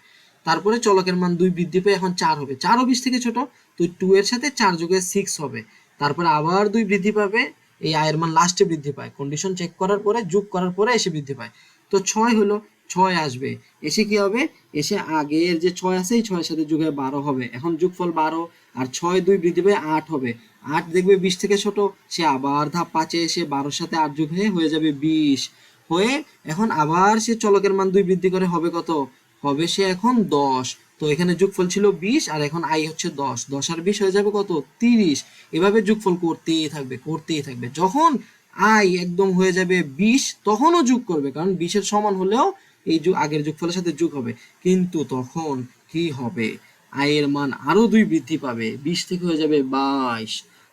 তারপরে চলকের মান 2 বৃদ্ধি পেয়ে এখন 4 হবে, 4 ও 20 থেকে ছোট, তো 2 এর সাথে 4 যোগে 6 হবে, তারপরে আবার 2 বৃদ্ধি পাবে, এই i এর মান লাস্টে বৃদ্ধি পায়, কন্ডিশন চেক করার পরে যোগ করার পরে এসে বৃদ্ধি পায়, তো 6 হলো, 6 আসবে, এসে কি হবে, এসে আগের যে 6 আছে এই 6 এর সাথে যোগ হয়ে 12 হবে, এখন যোগফল 12, আর 6 2 বৃদ্ধি পেয়ে 8 হবে, 8 দেখবে 20 থেকে ছোট, সে আবার ধাপ 5 এ এসে 12 সাথে 8 যোগ হয়ে যাবে 20 হয়ে, এখন আবার সে চলকের মান 2 বৃদ্ধি করে হবে কত, হবে সে এখন 10, তো এখানে যোগফল ছিল 20 আর এখন i হচ্ছে 10, 10 আর 20 হয়ে যাবে কত, 30, এভাবে যোগফল করতেই থাকবে করতেই থাকবে, যখন i একদম হয়ে যাবে 20 তখনও যোগ করবে, কারণ 20 এর সমান হলেও এই আগের যোগফলের সাথে যোগ হবে, কিন্তু তখন কি হবে, i এর মান আরো 2 বৃদ্ধি পাবে, 20 থেকে হয়ে যাবে 22,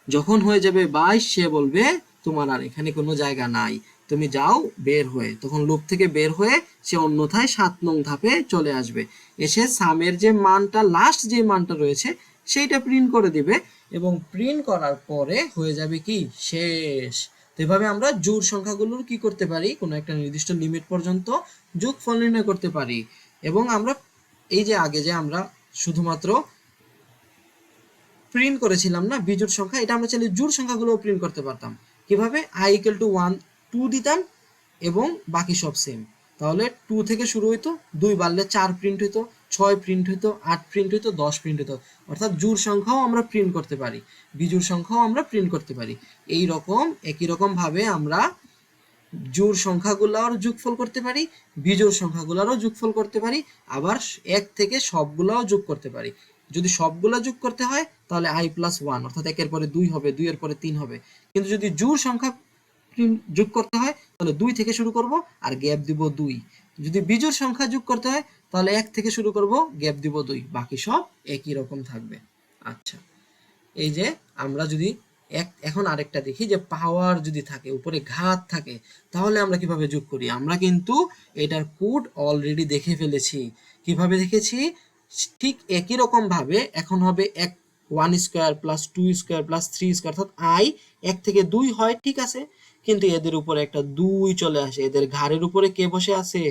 যখন হয়ে যাবে 22 সে বলবে তোমার আর এখানে কোনো জায়গা নাই, তুমি যাও বের হয়ে, তখন লুপ থেকে বের হয়ে সে অন্যথায় 7 নং ধাপে চলে আসবে, এসে সামের যে মানটা লাস্ট যে মানটা রয়েছে সেইটা প্রিন্ট করে দিবে এবং প্রিন্ট করার পরে হয়ে যাবে কি শেষ। তো এভাবে আমরা জোড় সংখ্যাগুলোর কি করতে পারি, কোনো একটা নির্দিষ্ট লিমিট পর্যন্ত যোগফল নির্ণয় করতে পারি। এবং আমরা এই যে আগে যে আমরা শুধুমাত্র প্রিন্ট করেছিলাম না বিজোড় সংখ্যা, এটা আমরা চাইলে জোড় সংখ্যাগুলো প্রিন্ট করতে পারতাম। কিভাবে, i = 1 2 দিতাম এবং বাকি সব সেম, তাহলে 2 থেকে শুরু হইতো, 2 বাড়লে 4 প্রিন্ট হইতো, 6 প্রিন্ট হইতো, 8 প্রিন্ট হইতো, 10 প্রিন্ট হইতো, অর্থাৎ জোড় সংখ্যাও আমরা প্রিন্ট করতে পারি, বিজোড় সংখ্যাও আমরা প্রিন্ট করতে পারি। এই রকম একই রকম ভাবে আমরা জোড় সংখ্যাগুলোর যোগফল করতে পারি, বিজোড় সংখ্যাগুলোরও যোগফল করতে পারি, আবার এক থেকে সবগুলোও যোগ করতে পারি। যদি সবগুলা যোগ করতে হয় তাহলে i + 1, অর্থাৎ 1 এর পরে 2 হবে, 2 এর পরে 3 হবে, কিন্তু যদি জোড় সংখ্যা যোগ করতে হয় তাহলে 2 থেকে শুরু করব আর গ্যাপ দিব 2। যদি বিজোড় সংখ্যা যোগ করতে হয় তাহলে 1 থেকে শুরু করব, গ্যাপ দিব 2, বাকি সব একই রকম থাকবে। আচ্ছা, এই যে আমরা যদি এখন আরেকটা দেখি যে পাওয়ার যদি থাকে, উপরে ঘাত থাকে, তাহলে আমরা কিভাবে যোগ করি। আমরা কিন্তু এটার কোড অলরেডি দেখে ফেলেছি। কিভাবে দেখেছি? ঠিক একই রকম ভাবে এখন হবে 1 square plus 2 square plus 3 square, অর্থাৎ আই 1 থেকে 2 হয়, ঠিক আছে, কিন্তু এদের উপরে একটা 2 চলে আসে। এদের ঘাড়ের উপরে কে বসে আছে?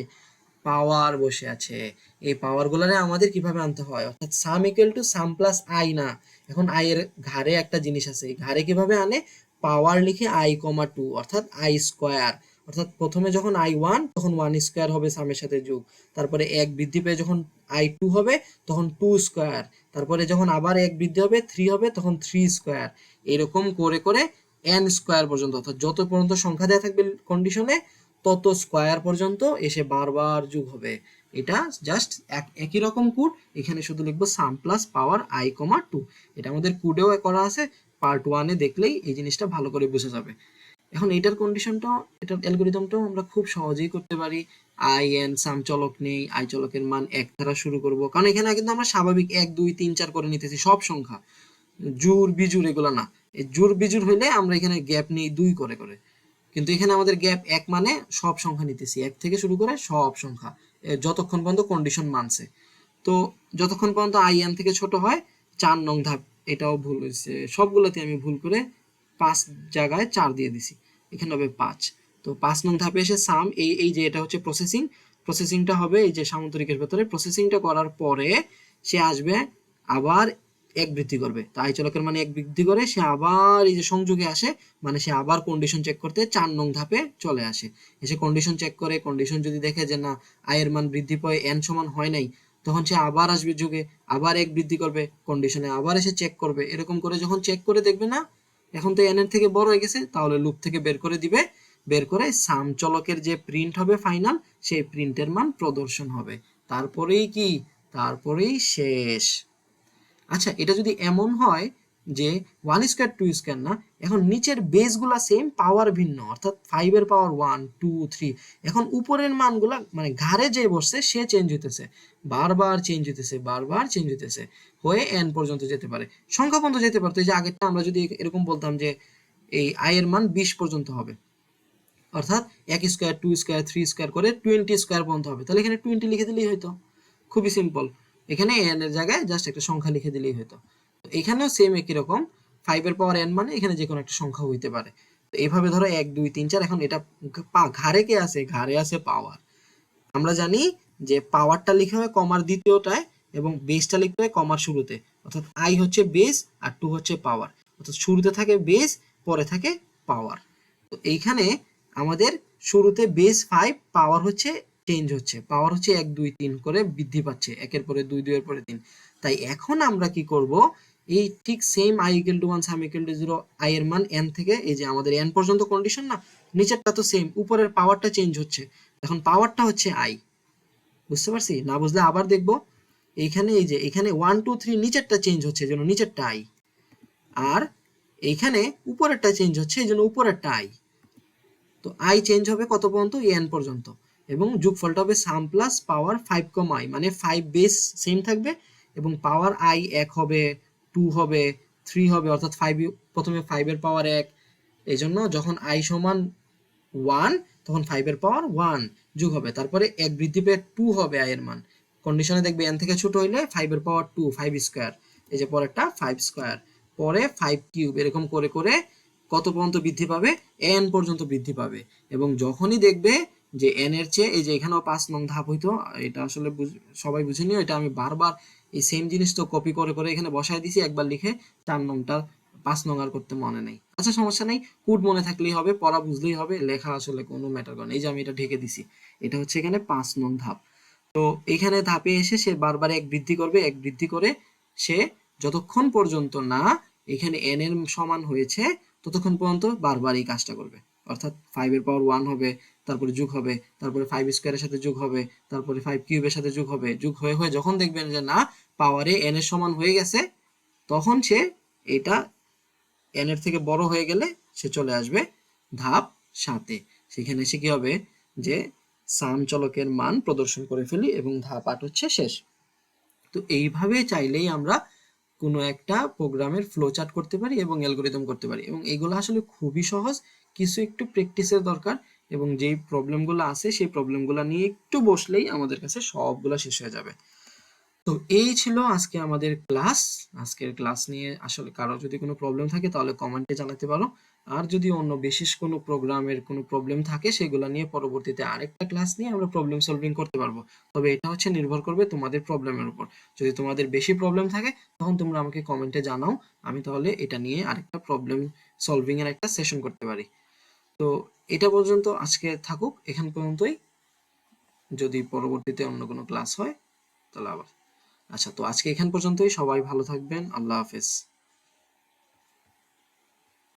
পাওয়ার বসে আছে। এই পাওয়ার গুলারে আমাদের কিভাবে আনতে হয়, অর্থাৎ সাম equal to some plus I না, এখন আই এর ঘাড়ে একটা জিনিস আছে, এই ঘাড়ে কিভাবে আনে? পাওয়ার লিখে আই কমা 2, অর্থাৎ আই স্কোয়ার। অর্থাৎ প্রথমে যখন আই 1 তখন 1 স্কোয়ার হবে সামের সাথে যোগ, তারপরে 1 বৃদ্ধি পেয়ে যখন আই 2 হবে তখন 2 স্কোয়ার, তারপরে যখন আবার 1 বৃদ্ধি হবে 3 হবে তখন 3 স্কোয়ার, এরকম করে করে n স্কোয়ার পর্যন্ত, অর্থাৎ যত পর্যন্ত সংখ্যা দেওয়া থাকবে কন্ডিশনে তত স্কোয়ার পর্যন্ত এসে বারবার যোগ হবে। এটা জাস্ট একই রকম কোড, এখানে শুধু লিখবো সাম প্লাস পাওয়ার আই কমা 2। এটা আমাদের কোডেও করা আছে, পার্ট 1 এ দেখলেই এই জিনিসটা ভালো করে বোঝা যাবে। এখন এটার কন্ডিশনটা, এটার অ্যালগরিদমটাও আমরা খুব সহজেই করতে পারি। আই এন সাম চলক নেই, আই চলকের মান 1 দ্বারা শুরু করব, কারণ এখানে কিন্তু আমরা স্বাভাবিক 1 2 3 4 করে নিতেছি সব সংখ্যা, জোড় বিজোড় এগুলো না। এই জোড় বিজোড় হইলে আমরা এখানে গ্যাপ নিই 2 করে করে, কিন্তু এখানে আমাদের গ্যাপ 1 মানে সব সংখ্যা নিতেছি, 1 থেকে শুরু করে সব সংখ্যা যতক্ষণ পর্যন্ত কন্ডিশন মানছে। তো যতক্ষণ পর্যন্ত আই এন থেকে ছোট হয়, 4 নং ধাপ, এটাও ভুল হয়েছে, সবগুলোতে আমি ভুল করে 5 জায়গায় 4 দিয়ে দিছি, এখানে হবে 5। তো 5 নং ধাপে এসে সাম, এই যে এটা হচ্ছে প্রসেসিং, প্রসেসিংটা হবে এই যে সামন্তরিকের ভেতরে, প্রসেসিংটা করার পরে সে আসবে আবার 1 বৃদ্ধি করবে, তো আই চলকের মানে 1 বৃদ্ধি করে সে আবার এই যে সংযোগে আসে, মানে সে আবার কন্ডিশন চেক করতে 4 নং ধাপে চলে আসে, এসে কন্ডিশন চেক করে, কন্ডিশন যদি দেখে যে না আই এর মান বৃদ্ধি পায় n সমান হয় নাই, তখন সে আবার আসবে যুগে, আবার 1 বৃদ্ধি করবে, কন্ডিশনে আবার এসে চেক করবে, এরকম করে যখন চেক করে দেখবে না এখন তো n এর থেকে বড় হয়ে গেছে, তাহলে লুপ থেকে বের করে দিবে, বের করে সাম চলকের যে প্রিন্ট হবে ফাইনাল, সেই প্রিন্টের মান প্রদর্শন হবে। তারপরেই কি? তারপরেই শেষ। আচ্ছা, এটা যদি এমন হয় যে 1 স্কোয়ার 2 স্কোয়ার না, এখন নিচের বেসগুলা সেম, পাওয়ার ভিন্ন, অর্থাৎ 5 এর পাওয়ার 1 2 3, এখন উপরের মানগুলা মানে ঘাড়ে যে বসছে সে চেঞ্জ হইতেছে, বারবার চেঞ্জ হইতেছে, বারবার চেঞ্জ হইতেছে, হয়ে n পর্যন্ত যেতে পারে, সংখ্যা পর্যন্ত যেতে পারতো। এই যে আগেরটা আমরা যদি এরকম বলতাম যে এই i এর মান 20 পর্যন্ত হবে, অর্থাৎ 1 স্কোয়ার 2 স্কোয়ার 3 স্কোয়ার করে 20 স্কোয়ার পর্যন্ত হবে, তাহলে এখানে 20 লিখে দিলেই হয়তো, খুবই সিম্পল, এখানে n এর জায়গায় জাস্ট একটা সংখ্যা লিখে দিলেই হতো। তো এখানেও সেম একই রকম, 5 এর পাওয়ার n মানে এখানে যে কোনো একটা সংখ্যা হইতে পারে। তো এইভাবে ধরো 1 2 3 4, এখন এটা ঘাড়ে কে আছে? ঘাড়ে আছে পাওয়ার। আমরা জানি যে পাওয়ারটা লিখে হয় কমার দ্বিতীয়টায় এবং বেসটা লিখতে হয় কমার শুরুতে, অর্থাৎ আই হচ্ছে বেস আর 2 হচ্ছে পাওয়ার, অর্থাৎ শুরুতে থাকে বেস, পরে থাকে পাওয়ার। তো এইখানে আমাদের শুরুতে বেস 5, পাওয়ার হচ্ছে চেঞ্জ হচ্ছে, পাওয়ার হচ্ছে 1 2 3 করে বৃদ্ধি পাচ্ছে, 1 এর পরে 2 2 এর পরে 3। তাই এখন আমরা কি করব, এই ঠিক same i equal to 1 some equal to 0, i এর মান n থেকে, এই যে আমাদের n পর্যন্ত কন্ডিশন না, নিচেরটা তো সেম, উপরের পাওয়ারটা চেঞ্জ হচ্ছে, এখন পাওয়ারটা হচ্ছে i, বুঝতে পারছি? না বুঝলে আবার দেখবো, এইখানে এই যে এখানে 1 2 3 নিচেরটা চেঞ্জ হচ্ছে, এই জন্য নিচেরটা i, আর এইখানে উপরেরটা চেঞ্জ হচ্ছে, এই জন্য উপরেরটা i। তো i চেঞ্জ হবে কত পর্যন্ত? n পর্যন্ত, এবং যোগফলটা হবে সাম প্লাস পাওয়ার 5 কম i, মানে 5 বেস সেম থাকবে এবং পাওয়ার i 1 হবে, 2 হবে, 3 হবে, অর্থাৎ 5 প্রথমে 5 এর পাওয়ার 1, এই জন্য যখন i সমান 1 তখন 5 এর পাওয়ার 1 যোগ হবে, তারপরে 1 বৃদ্ধি পেয়ে 2 হবে i এর মান, কন্ডিশনে দেখবে n থেকে ছোট হইলে 5 এর পাওয়ার 2 5 স্কয়ার, এই যে পরেরটা 5 স্কয়ার, পরে 5 কিউব, এরকম করে করে কত পর্যন্ত বৃদ্ধি পাবে? n পর্যন্ত বৃদ্ধি পাবে। এবং যখনই দেখবে যে n এর চেয়ে, এই যে এখানেও 5 নং ধাপ হইতো, এটা আসলে সবাই বুঝে নিও, এটা আমি বারবার এই সেম জিনিস তো কপি করে করে এখানে বসায় দিছি, একবার লিখে 4 নংটা 5 নং আর করতে মনে নেই। আচ্ছা, সমস্যা নেই, কোড মনে থাকলেই হবে, পড়া বুঝলেই হবে, লেখা আসলে কোনো ম্যাটার করে না। এই যে আমি এটা ঢেকে দিছি, এটা হচ্ছে এখানে 5 নং ধাপ। তো এখানে ধাপে এসে সে বারবার 1 বৃদ্ধি করবে, 1 বৃদ্ধি করে সে যতক্ষণ পর্যন্ত না এখানে n এর সমান হয়েছে ততক্ষণ পর্যন্ত বারবার এই কাজটা করবে, অর্থাৎ 5 এর পাওয়ার 1 হবে, তারপরে যোগ হবে, তারপরে 5 স্কয়ারের সাথে যোগ হবে, তারপরে 5 কিউবের সাথে যোগ হবে, যোগ হয়ে হয়ে যখন দেখবেন যে না পাওয়ারে n এর সমান হয়ে গেছে, তখন সে এটা n এর থেকে বড় হয়ে গেলে সে চলে আসবে ধাপ সাথে সেখানে এসে কি হবে যে সাম চলকের মান প্রদর্শন করে ফেলি এবং ধাপ 8 হচ্ছে শেষ। তো এইভাবে চাইলেই আমরা কোনো একটা প্রোগ্রামের ফ্লো চার্ট করতে পারি এবং অ্যালগরিদম করতে পারি, এবং এগুলো আসলে খুবই সহজ, কিছু একটু প্র্যাকটিসের দরকার, এবং যেই প্রবলেমগুলো আছে সেই প্রবলেমগুলো নিয়ে একটু বসলেই আমাদের কাছে সবগুলো শেষ হয়ে যাবে। তো এই ছিল আজকে আমাদের ক্লাস। আজকের ক্লাস নিয়ে আসলে কারো যদি কোনো প্রবলেম থাকে তাহলে কমেন্টে জানাতে পারো। আর যদি অন্য বিশেষ কোনো প্রোগ্রামের কোনো প্রবলেম থাকে সেগুলো নিয়ে পরবর্তীতে আরেকটা ক্লাস নিয়ে আমরা প্রবলেম সলভিং করতে পারবো। তবে এটা হচ্ছে নির্ভর করবে তোমাদের প্রবলেমের উপর। যদি তোমাদের বেশি প্রবলেম থাকে তখন তোমরা আমাকে কমেন্টে জানাও, আমি তাহলে এটা নিয়ে আরেকটা প্রবলেম সলভিং এর একটা সেশন করতে পারি। তো এটা পর্যন্ত আজকে থাকুক, এখান পর্যন্তই। যদি পরবর্তীতে অন্য কোনো ক্লাস হয় তাহলে আবার। আচ্ছা, তো আজকে এখান পর্যন্তই। সবাই ভালো থাকবেন। আল্লাহ হাফেজ।